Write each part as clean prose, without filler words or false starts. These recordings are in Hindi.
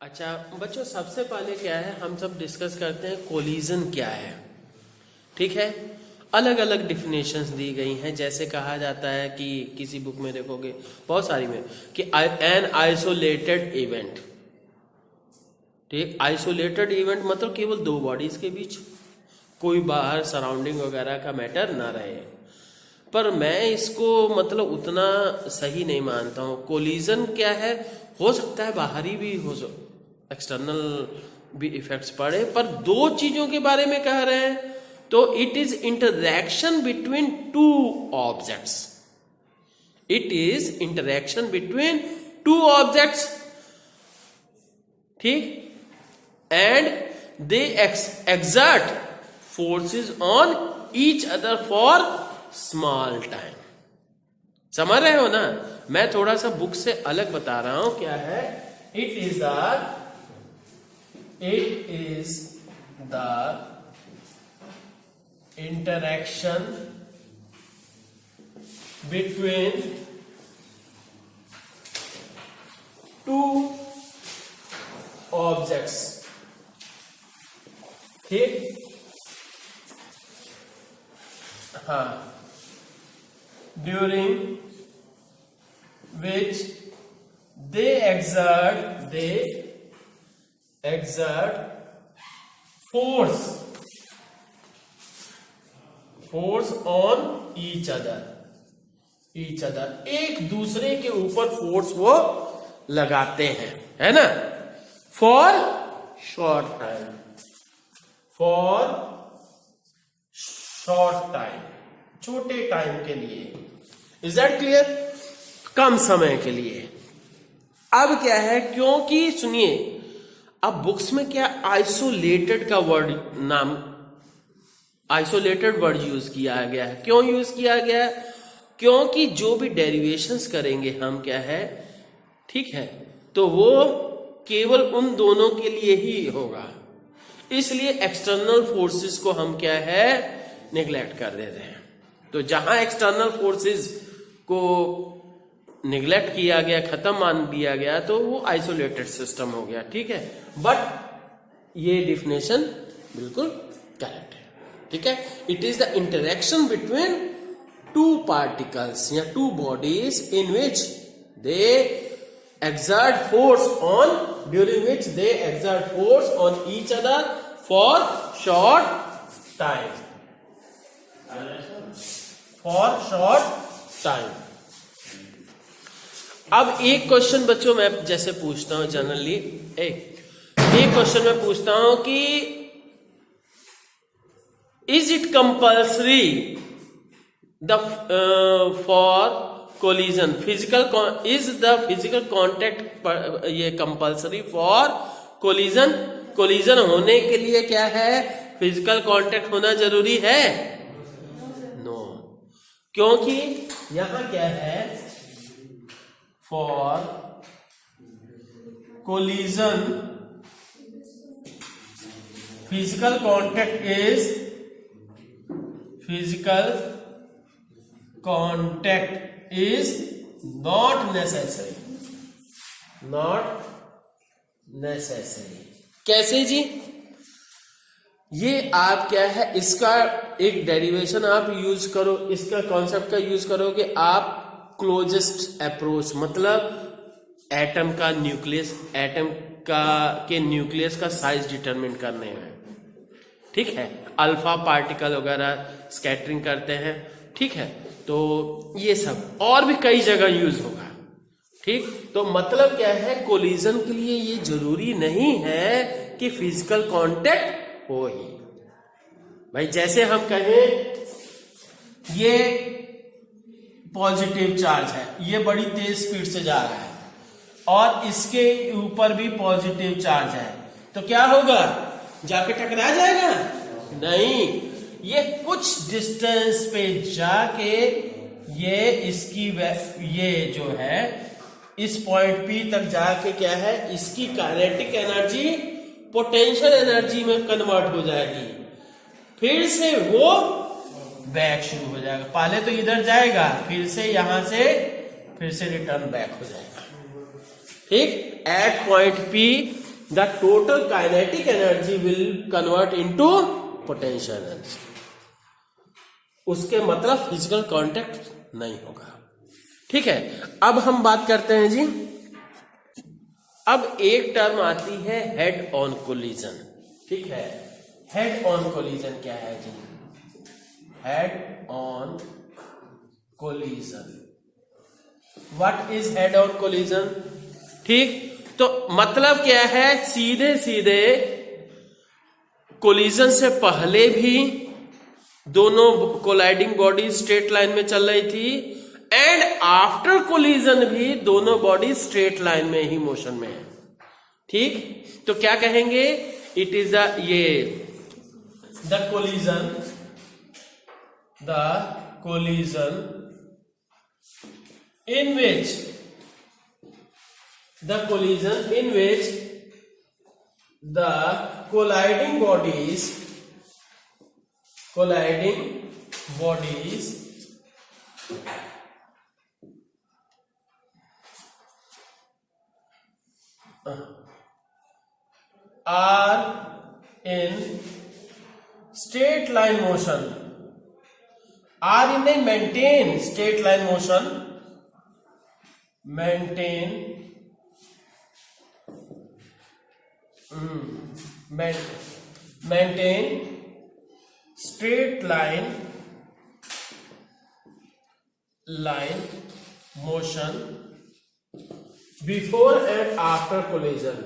अच्छा बच्चों, सबसे पहले क्या है, हम सब डिस्कस करते हैं कोलिजन क्या है। ठीक है, अलग अलग डिफिनेशंस दी गई हैं। जैसे कहा जाता है कि किसी बुक में देखोगे, बहुत सारी में, कि एन आइसोलेटेड इवेंट। ठीक, आइसोलेटेड इवेंट मतलब केवल दो बॉडीज के बीच कोई बाहर सराउंडिंग वगैरह का मैटर ना रहे। पर मैं इसको मतलब उतना सही नहीं मानता हूँ। कोलिजन क्या है, हो सकता है बाहरी भी हो, एक्सटर्नल भी इफेक्ट्स पड़े, पर दो चीजों के बारे में कह रहे हैं तो it is interaction between two objects. It is interaction between two objects. ठीक, and they exert forces on each other for small time। समझ रहे हो ना? मैं थोड़ा सा बुक से अलग बता रहा हूं। क्या है? It is the interaction between two objects. ठीक, हाँ, during which they exert force on each other। एक दूसरे के ऊपर फोर्स वो लगाते हैं, है ना? फॉर शॉर्ट टाइम, छोटे टाइम के लिए। Is that clear? कम समय के लिए। अब क्या है, क्योंकि सुनिए, अब बुक्स में क्या आइसोलेटेड का आइसोलेटेड वर्ड यूज किया गया है। क्यों यूज किया गया है? क्योंकि जो भी डेरिवेशंस करेंगे हम, क्या है, ठीक है, तो वो केवल उन दोनों के लिए ही होगा। इसलिए एक्सटर्नल फोर्सेस को हम क्या है, निगलेक्ट कर देते हैं। तो जहां एक्सटर्नल फोर्सेस को निगलेक्ट किया गया, खत्म मान दिया गया, तो वो आइसोलेटेड सिस्टम हो गया। ठीक है, बट ये डिफिनेशन बिल्कुल करेक्ट है। ठीक है, it is the interaction between two particles या two bodies in which they exert force on, during which they exert force on each other for short time। अब एक क्वेश्चन बच्चों मैं जैसे पूछता हूं जनरली, एक क्वेश्चन मैं पूछता हूं कि is it compulsory for collision is the physical contact ये कंपल्सरी फॉर कोलिजन होने के लिए क्या है, फिजिकल कांटेक्ट होना जरूरी है? नो, क्योंकि यहां क्या है, for collision physical contact is not necessary। कैसे जी? ये आप क्या है, इसका एक डेरिवेशन आप यूज करो, इसका कॉन्सेप्ट का यूज करोगे आप क्लोजेस्ट अप्रोच, मतलब एटम का न्यूक्लियस, के न्यूक्लियस का साइज डिटरमिन करने में। ठीक है, अल्फा पार्टिकल वगैरह स्कैटरिंग करते हैं। ठीक है, तो ये सब और भी कई जगह यूज होगा। ठीक, तो मतलब क्या है, कोलिजन के लिए ये जरूरी नहीं है कि फिजिकल कांटेक्ट हो ही। भाई जैसे हम कहें ये पॉजिटिव चार्ज है, ये बड़ी तेज स्पीड से जा रहा है और इसके ऊपर भी पॉजिटिव चार्ज है, तो क्या होगा, जाके टकरा जाएगा? नहीं, ये कुछ डिस्टेंस पे जाके ये जो है इस पॉइंट पी तक जाके क्या है, इसकी काइनेटिक एनर्जी पोटेंशियल एनर्जी में कन्वर्ट हो जाएगी। फिर से वो बैक शुरू हो जाएगा। पहले तो इधर जाएगा, फिर से यहां से फिर से रिटर्न बैक हो जाएगा। ठीक, at point P the total kinetic energy will convert into potential energy. उसके मतलब फिजिकल कांटेक्ट नहीं होगा। ठीक है, अब हम बात करते हैं जी, अब एक टर्म आती है हेड ऑन कोलिजन। ठीक है, हेड ऑन कोलिजन क्या है जी? Head on collision, what is head on collision? ठीक, तो मतलब क्या है, सीधे सीधे कोलिजन से पहले भी दोनों कोलाइडिंग बॉडी स्ट्रेट लाइन में चल रही थी, एंड आफ्टर कोलिजन भी दोनों बॉडी स्ट्रेट लाइन में ही मोशन में है। ठीक, तो क्या कहेंगे? It is the collision in which the colliding bodies are in straight line motion, are in a maintain straight line motion, maintain straight line motion before and after collision,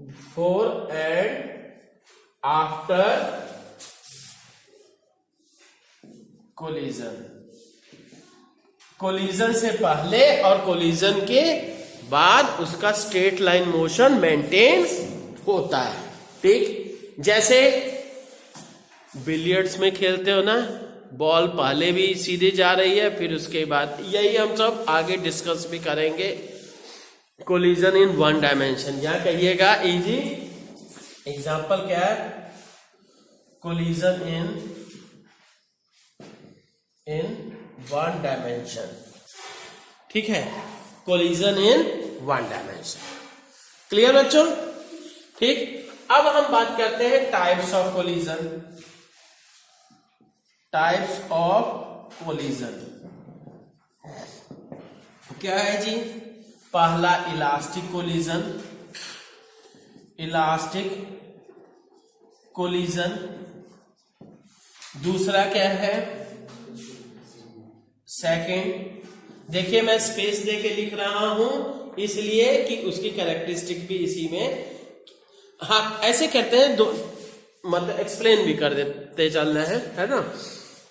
before and after collision, collision से पहले और कोलिजन के बाद उसका स्ट्रेट लाइन मोशन मेंटेन होता है। ठीक, जैसे बिलियर्ड्स में खेलते हो ना, बॉल पहले भी सीधे जा रही है, फिर उसके बाद, यही हम सब आगे डिस्कस भी करेंगे, कोलिजन इन वन डायमेंशन। यहां कहिएगा इजी एग्जांपल क्या है? Collision in one dimension. ठीक है, collision in one dimension. Clear बच्चों? ठीक, अब हम बात करते हैं types of collision. Types of collision क्या है जी? पहला इलास्टिक कोलिजन, दूसरा क्या है? सेकंड, देखिए मैं स्पेस दे के लिख रहा हूं इसलिए कि उसकी कैरेक्टरिस्टिक भी इसी में, हाँ ऐसे करते हैं, दो मतलब एक्सप्लेन भी कर देते चलना है ना,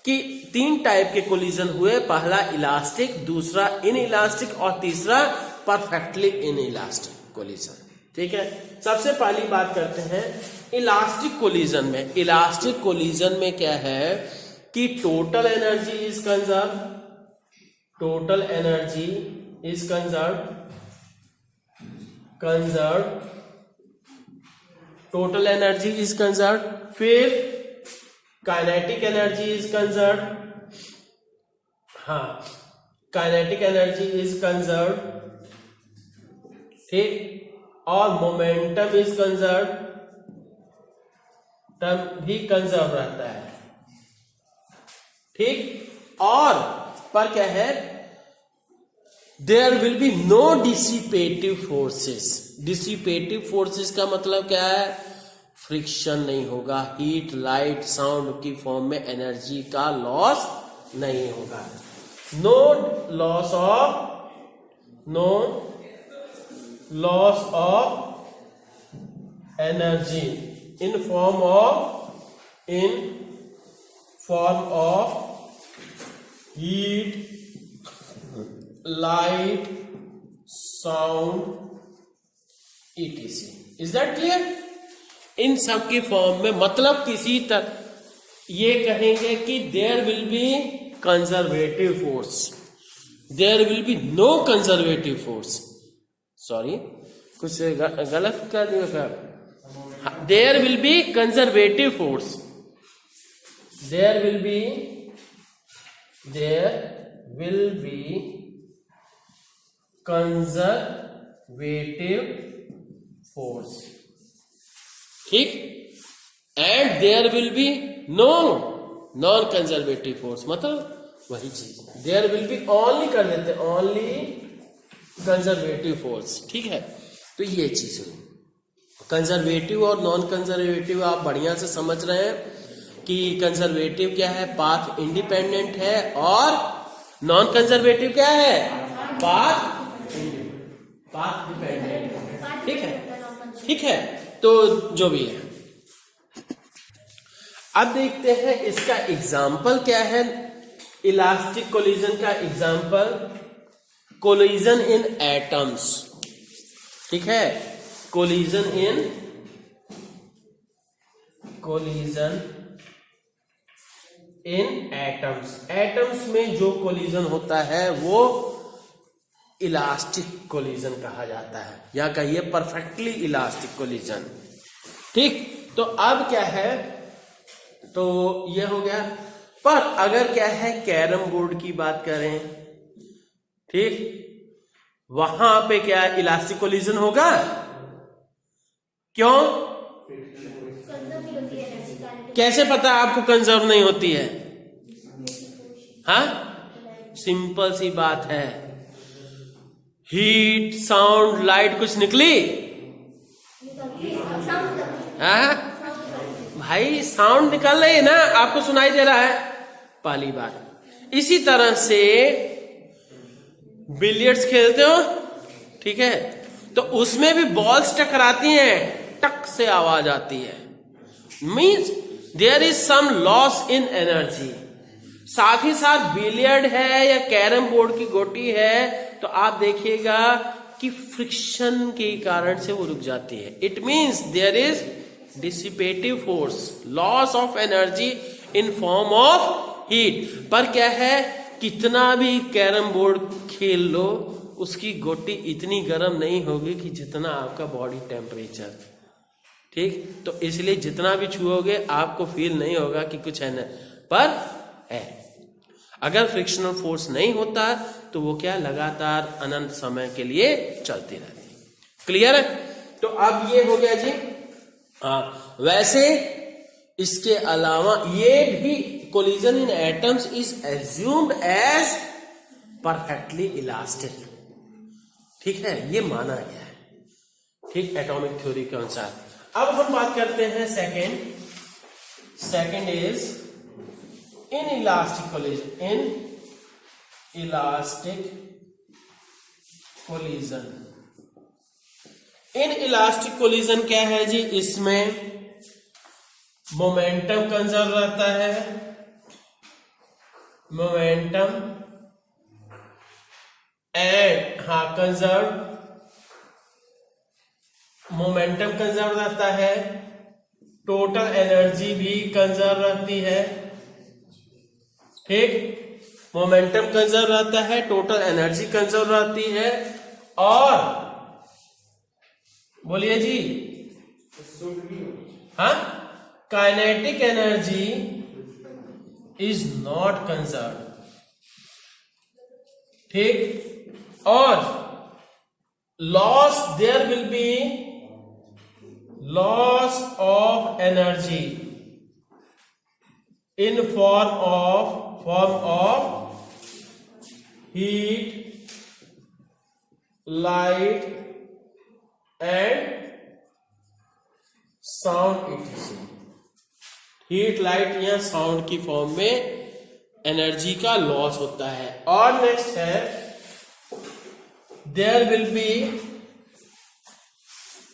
कि तीन टाइप के कोलिजन हुए, पहला इलास्टिक, दूसरा इन इलास्टिक और तीसरा परफेक्टली इन इलास्टिक कोलिजन। ठीक है, सबसे पहली बात करते हैं इलास्टिक कोलिजन में। इलास्टिक कोलिजन में क्या है कि total energy is conserve, total energy is conserved, फिर काइनेटिक एनर्जी इज कंजर्व्ड, हाँ काइनेटिक एनर्जी इज कंजर्व्ड, ठीक, और मोमेंटम इज कंजर्व्ड, टर्म भी कंजर्व रहता है। ठीक, और पर क्या है, there will be no dissipative forces. Dissipative forces का मतलब क्या है? फ्रिक्शन नहीं होगा, हीट, लाइट, साउंड की फॉर्म में एनर्जी का लॉस नहीं होगा। No loss of energy in form of heat, light, sound, etc. Is that clear? इन सब की फॉर्म में, मतलब किसी तरह ये कहेंगे कि there will be conservative force, there will be no conservative force, sorry कुछ गलत कर दिया, there will be conservative force, there will be conservative force, ठीक। And there will be no non conservative force, मतलब वही चीज, देयर विल बी ओनली कर देते, ओनली कंजर्वेटिव फोर्स, ठीक है। तो ये चीज हुई। कंजर्वेटिव और नॉन कंजर्वेटिव आप बढ़िया से समझ रहे हैं कि कंजर्वेटिव क्या है, पाथ इंडिपेंडेंट है, और नॉन कंजर्वेटिव क्या है, पाथ डिपेंडेंट, ठीक है, ठीक है। तो जो भी है, अब देखते हैं इसका एग्जाम्पल क्या है। इलास्टिक कोलिजन का एग्जाम्पल, कोलिजन इन एटम्स, ठीक है, कोलिजन इन एटम्स। एटम्स में जो कोलिजन होता है वो इलास्टिक कोलिजन कहा जाता है, या कहिए परफेक्टली इलास्टिक कोलिजन, ठीक। तो अब क्या है, तो ये हो गया। पर अगर क्या है, कैरम बोर्ड की बात करें, ठीक, वहां पे क्या इलास्टिक कोलिजन होगा, क्यों, कैसे पता आपको कंजर्व नहीं होती है, हाँ, सिंपल सी बात है, हीट, साउंड, लाइट कुछ निकली, हाँ भाई, साउंड निकल रही है ना, आपको सुनाई दे रहा है, पहली बात। इसी तरह से बिलियर्ड्स खेलते हो, ठीक है, तो उसमें भी बॉल्स टकराती हैं, टक से आवाज आती है, means there is some loss in energy. साथ ही साथ बिलियर्ड है या कैरम बोर्ड की गोटी है, तो आप देखिएगा कि फ्रिक्शन के कारण से वो रुक जाती है। It means there is dissipative force, loss of energy in form of heat. पर क्या है, कितना भी कैरम बोर्ड खेल लो, उसकी गोटी इतनी गर्म नहीं होगी कि जितना आपका बॉडी टेम्परेचर, ठीक। तो इसलिए जितना भी छुओगे आपको फील नहीं होगा कि कुछ है ना, पर है। अगर फ्रिक्शनल फोर्स नहीं होता तो वो क्या लगातार अनंत समय के लिए चलती रहती। क्लियर है? तो अब ये हो गया जी। हाँ, वैसे इसके अलावा ये भी collision in atoms is assumed as perfectly elastic, ठीक है, ये माना गया है, ठीक, एटॉमिक थ्योरी के अनुसार। अब हम बात करते हैं second is in elastic collision, in elastic collision. In elastic collision क्या है जी, इसमें मोमेंटम कंजर्व रहता है, momentum and conserve, momentum conserve रहता है, टोटल एनर्जी भी कंजर्व रहती है, ठीक, मोमेंटम कंजर्व रहता है, टोटल एनर्जी कंजर्व रहती है, और बोलिए जी, हाँ, kinetic energy is not conserve, ठीक, और loss, there will be loss of energy in form of heat, light and sound इटिशन। हीट, लाइट या साउंड की फॉर्म में एनर्जी का लॉस होता है। और नेक्स्ट है there will be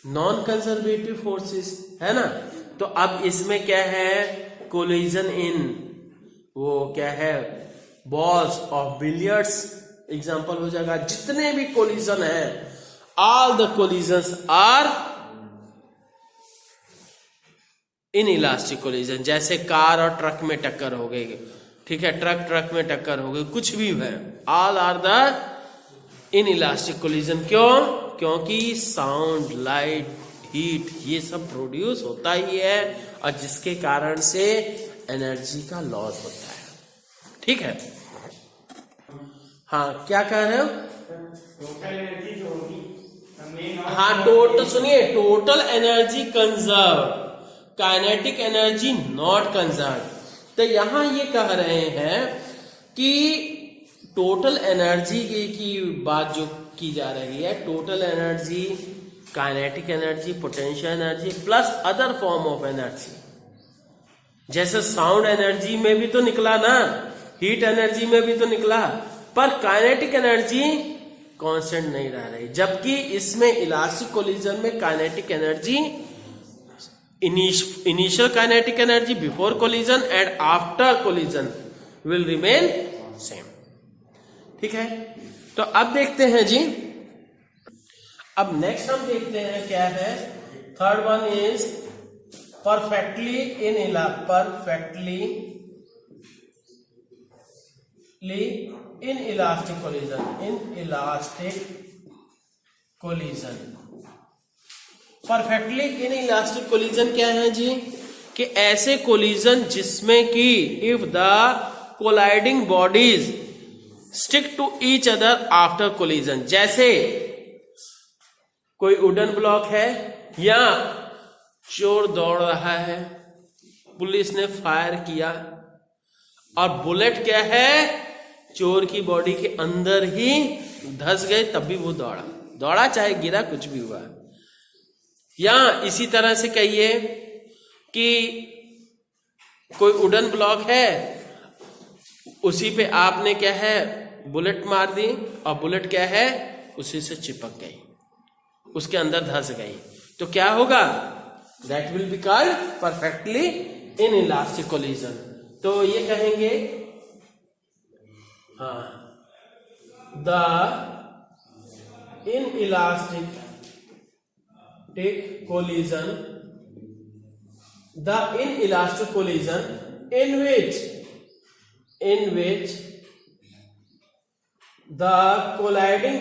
non conservative forces, है ना। तो अब इसमें क्या है, कोलिजन इन, वो क्या है, बॉल्स ऑफ बिलियर्ड्स एग्जांपल हो जाएगा। जितने भी कोलिजन है, all the collisions are inelastic collision. जैसे कार और ट्रक में टक्कर हो गई, ठीक है, ट्रक में टक्कर हो गई, कुछ भी है, all are the inelastic collision. क्यों? क्योंकि साउंड, लाइट, हीट ये सब प्रोड्यूस होता ही है, और जिसके कारण से एनर्जी का लॉस होता है, ठीक है। हाँ, क्या कह रहे हो? टोटल एनर्जी जो होगी हाँ, टोटल सुनिए, total energy conserve, kinetic energy not conserve. तो यहां ये कह रहे हैं कि टोटल एनर्जी की बात जो की जा रही है, total energy, kinetic energy, potential energy plus other form of energy. जैसे साउंड एनर्जी में भी तो निकला ना, हीट एनर्जी में भी तो निकला, पर काइनेटिक एनर्जी कांस्टेंट नहीं रह रही, जबकि इसमें इलास्टिक कोलिजन में kinetic energy, initial kinetic energy before collision and after collision will remain same. ठीक है, तो अब देखते हैं जी, अब नेक्स्ट हम देखते हैं क्या है। Third one is perfectly inelastic collision. Perfectly inelastic collision क्या है जी, कि ऐसे कोलिजन जिसमें कि if the colliding bodies stick to each other after collision, जैसे कोई वुडन ब्लॉक है या चोर दौड़ रहा है, पुलिस ने फायर किया और बुलेट क्या है, चोर की बॉडी के अंदर ही धंस गए, तब भी वो दौड़ा चाहे गिरा, कुछ भी हुआ। या इसी तरह से कहिए कि कोई वुडन ब्लॉक है, उसी पे आपने क्या है बुलेट मार दी और बुलेट क्या है उसी से चिपक गई, उसके अंदर धंस गई, तो क्या होगा, that will be called perfectly inelastic collision. तो ये कहेंगे हाँ, the in elastic collision, the inelastic collision in which the colliding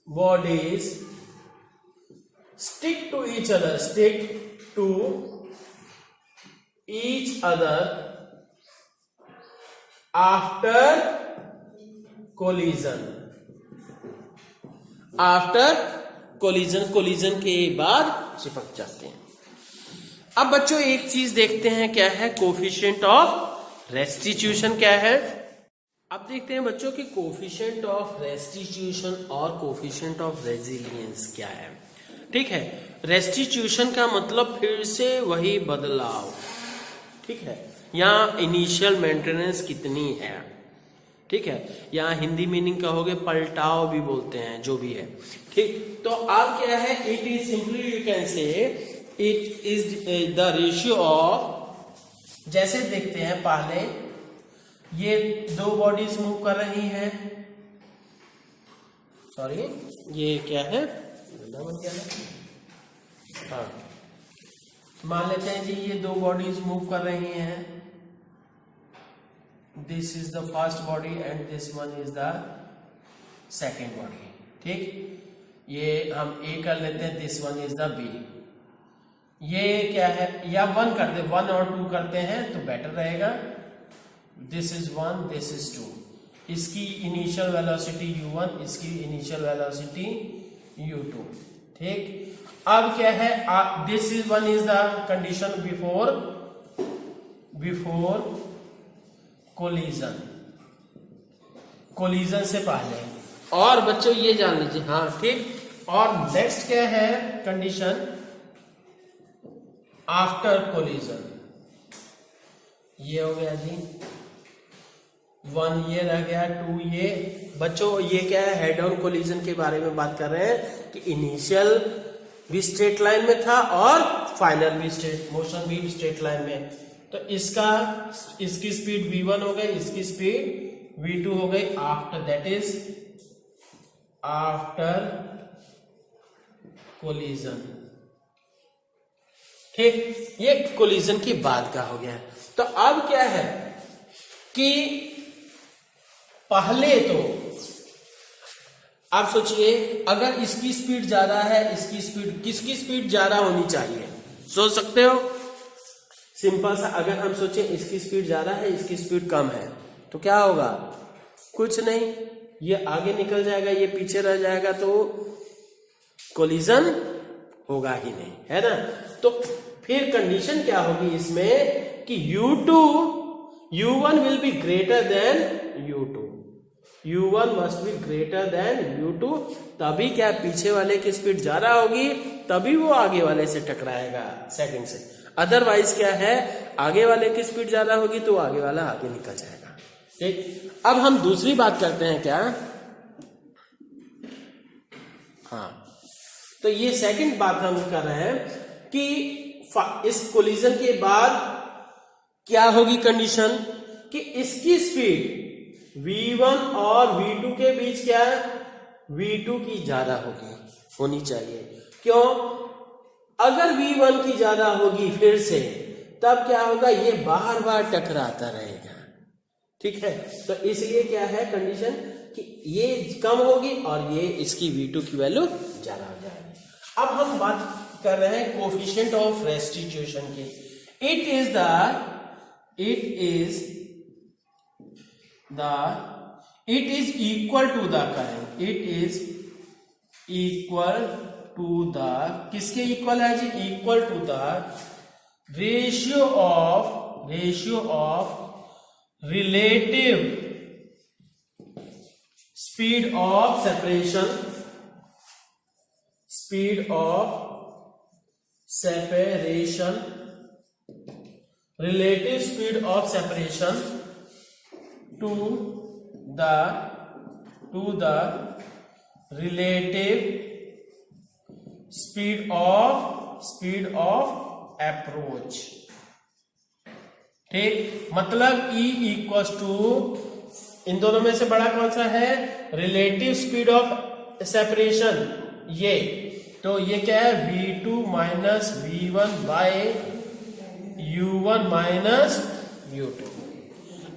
bodies stick to each other after collision के बाद चिपक जाते हैं। अब बच्चों एक चीज देखते हैं, क्या है कोफिशिएंट ऑफ रेस्टिट्यूशन क्या है। अब देखते हैं बच्चों कि कोफिशिएंट ऑफ रेस्टिट्यूशन और कोफिशिएंट ऑफ रेजिलियंस क्या है। ठीक है, रेस्टिट्यूशन का मतलब फिर से वही बदलाव, ठीक है, यहाँ इनिशियल मेंटेनेंस कितनी है, ठीक है, यहाँ हिंदी मीनिंग कहोगे पलटाव भी बोलते हैं, जो भी है, ठीक। तो अब क्या है, it is simply you can say it is the ratio of, जैसे देखते हैं पहले ये दो बॉडीज मूव कर रही हैं, सॉरी ये क्या है, हाँ मान लेते हैं जी ये दो बॉडीज मूव कर रही हैं, this is the first body and this one is the second body, ठीक। ये हम ए कर लेते हैं, this one is the B. ये क्या है, या वन कर दे, वन और टू करते हैं तो बेटर रहेगा। This is one, this is two, इसकी इनिशियल वेलोसिटी u1, इसकी इनिशियल वेलोसिटी u2, ठीक। अब क्या है, this is one is the condition before collision से पहले। और बच्चों ये जान लीजिए, हाँ ठीक। और नेक्स्ट क्या है कंडीशन आफ्टर कोलिजन, ये हो गया जी, वन ये रह गया, टू ये। बच्चों ये क्या है, हेड ऑन कोलिजन के बारे में बात कर रहे हैं कि इनिशियल भी स्ट्रेट लाइन में था और फाइनल भी मोशन भी स्ट्रेट लाइन में। तो इसकी स्पीड v1 हो गई, इसकी स्पीड v2 हो गई after, that is after collision, ठीक। ये कोलिजन की बात का हो गया। तो अब क्या है कि पहले तो आप सोचिए, अगर इसकी स्पीड ज्यादा है, इसकी स्पीड, किसकी स्पीड ज्यादा होनी चाहिए, सोच सकते हो। सिंपल सा, अगर हम सोचें इसकी स्पीड ज्यादा है, इसकी स्पीड कम है, तो क्या होगा, कुछ नहीं, ये आगे निकल जाएगा, ये पीछे रह जाएगा, तो कोलिजन होगा ही नहीं, है ना। तो फिर कंडीशन क्या होगी इसमें कि U1 will be greater than U2, U1 must be greater than U2, तभी क्या पीछे वाले की स्पीड ज्यादा होगी, तभी वो आगे वाले से टकराएगा सेकंड से। अदरवाइज क्या है, आगे वाले की स्पीड ज्यादा होगी तो आगे वाला आगे निकल जाएगा। ठीक, अब हम दूसरी बात करते हैं क्या, हाँ, तो ये सेकंड बात हम कर रहे हैं कि इस कोलिजन के बाद क्या होगी कंडीशन कि इसकी स्पीड V1 और V2 के बीच क्या है, V2 की ज्यादा होनी चाहिए। क्यों, अगर V1 की ज्यादा होगी फिर से, तब क्या होगा, ये बार बार टकराता रहेगा। ठीक है, तो इसलिए क्या है कंडीशन कि ये कम होगी और ये इसकी V2 की वैल्यू ज्यादा हो जाएगी। अब हम बात कर रहे हैं कोफिशिएंट ऑफ रेस्टिट्यूशन की। It is equal to the current, it is equal to the, किसके इक्वल है जी, equal to the ratio of relative speed of separation, relative speed of separation to the relative speed of approach। ठीक, मतलब E इक्वल्स टू, इन दोनों में से बड़ा कौन सा है, रिलेटिव स्पीड ऑफ सेपरेशन, ये, तो ये क्या है, V2 minus V1 bye U1 minus U2।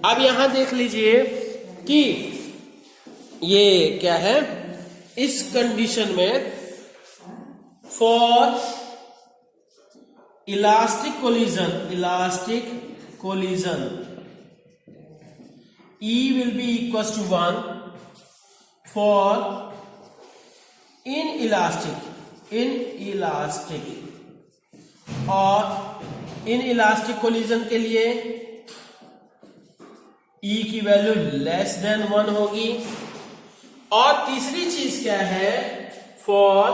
अब यहां देख लीजिए कि ये क्या है, इस कंडीशन में for elastic collision E will be equals to 1 for inelastic और inelastic कोलिजन के लिए E की वैल्यू लेस देन 1 होगी। और तीसरी चीज क्या है, for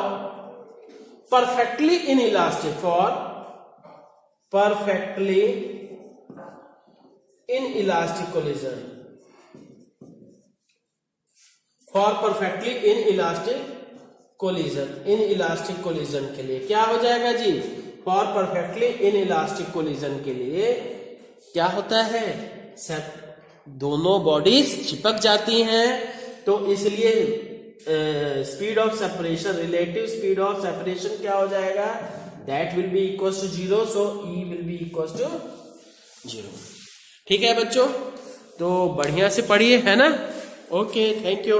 perfectly inelastic, collision, for perfectly inelastic collision के लिए क्या हो जाएगा जी, फॉर परफेक्टली इनइलास्टिक कोलिजन के लिए क्या होता है, दोनों बॉडीज चिपक जाती हैं, तो इसलिए speed of separation, relative speed of separation क्या हो जाएगा, that will be equals to 0, so E will be equals to 0। ठीक है बच्चों, तो बढ़िया से पढ़िए, है ना। Okay, thank you.